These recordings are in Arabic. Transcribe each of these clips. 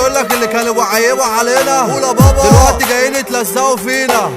بيقولك اللي كانوا بيعيبوا علينا قول يا بابا دلوقتي جايين يتلزقوا فينا.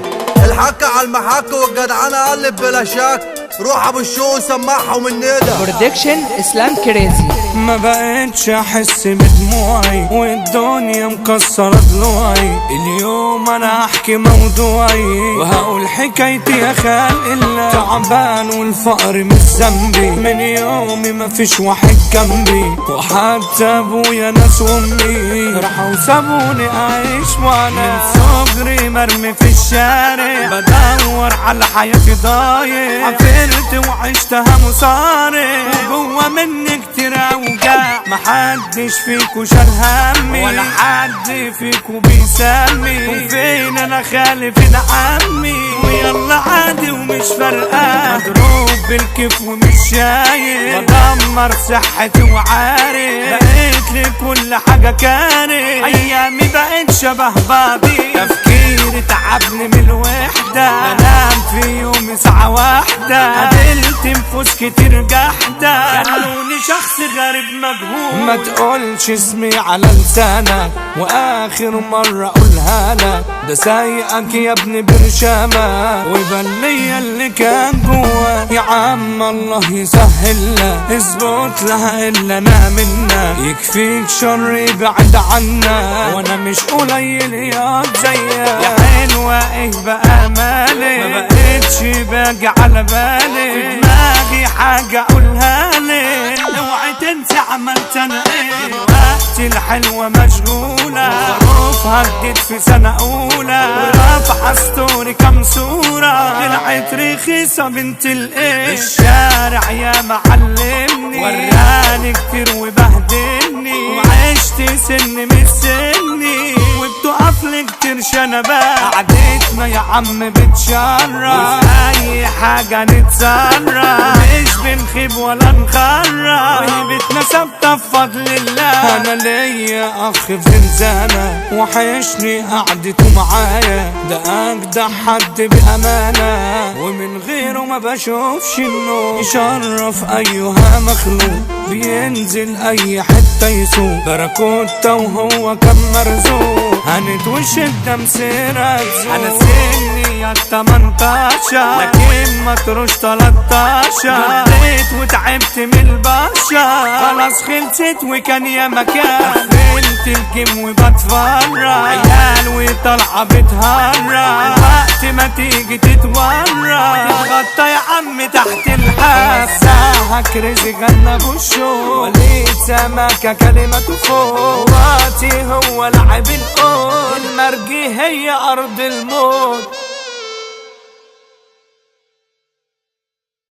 الحك على المحك والجدعانة قلب بلا شك. روح ابو الشو سمعهم الندى برودكشن اسلام كريزي. ما بقتش احس بدموعي والدنيا مكسرة ضلوعي. اليوم انا احكي موضوعي وهقول حكايتي يا خلق الله. تعبان والفقر مش ذنبي، من يومي مفيش واحد جنبي، وحتى ابويا ناس وامي راحوا وسابوني اعيش وانا من صغري مرمي في الشارع. بدور على حياتي ضايع، عفرت وعشتها مصارع، وجوا مني كتير اوجاع. محدش فيكو شال همي ولا حد فيكو بيسمي، وفين انا خالي فين عمي، ويلا عادي ومش فارقة. مضروب بالكيف ومش شايف، بدمر صحتي وعارف، بقيت لكل حاجة كاره. ايامي بقيت شبه بعضي، تفكيري تعبني من الوحدة، بنام في يومي ساعة واحدة. قابلت نفوس كتير جحدة، خلوني شخص غريب مجهول. ما تقولش اسمي على لسانك، واخر مرة اقولها لك، ده سايقك يا ابني برشامة، وبلي اللي كان جوا. يا عم الله يسهل لك، اثبت لها الا انا منا، يكفيك شر يبعد عنا، وانا مش قليل يا زيك. يا حلوة ايه بقى مالي، ما بقتش باجي على بالي، في دماغي حاجة اقولها لي، اوعي تنسى عملت انا ايه. دلوقتي الحلوة مشغولة، ظروفها جديد في سنة اولى، ورافعة ستوري كام صورة، طلعت رخيصة بنت الايه. الشارع يا معلمني، وراني كتير وبهدلني، وعشت سن مش سني، وبتقف لي كتير شنبات. قعدتنا يا عم بتشرف، وفي اي حاجة نتسرف، مش بنخيب ولا نخرف، وهيبتنا ثابتة بفضل الله. انا ليا اخ في زنزانة، وحشني قعدته معايا، ده اجدع حد بامانة، ومن غيره ما بشوفش النور. يشرف ايها مخلوق، بينزل اي حتة يسوق، باراكوتا وهو كان مرزوق. هنتوش الدمس رزوق، انا سني يا 18 لكن ما تروش 13. بديت وتعبت من البشر، خلاص خلصت وكان يا مكان. قفلت الجيم وبتفرج، عيال وطالعة بتهرج، وقت ما تيجي تتورج تتغطى يا عم تحت الحاس. ساعة كريزي غنى بوشو، وليد سمكة كلمته فوق، وقتي هو لعب القول، المرجي هي أرض الموت.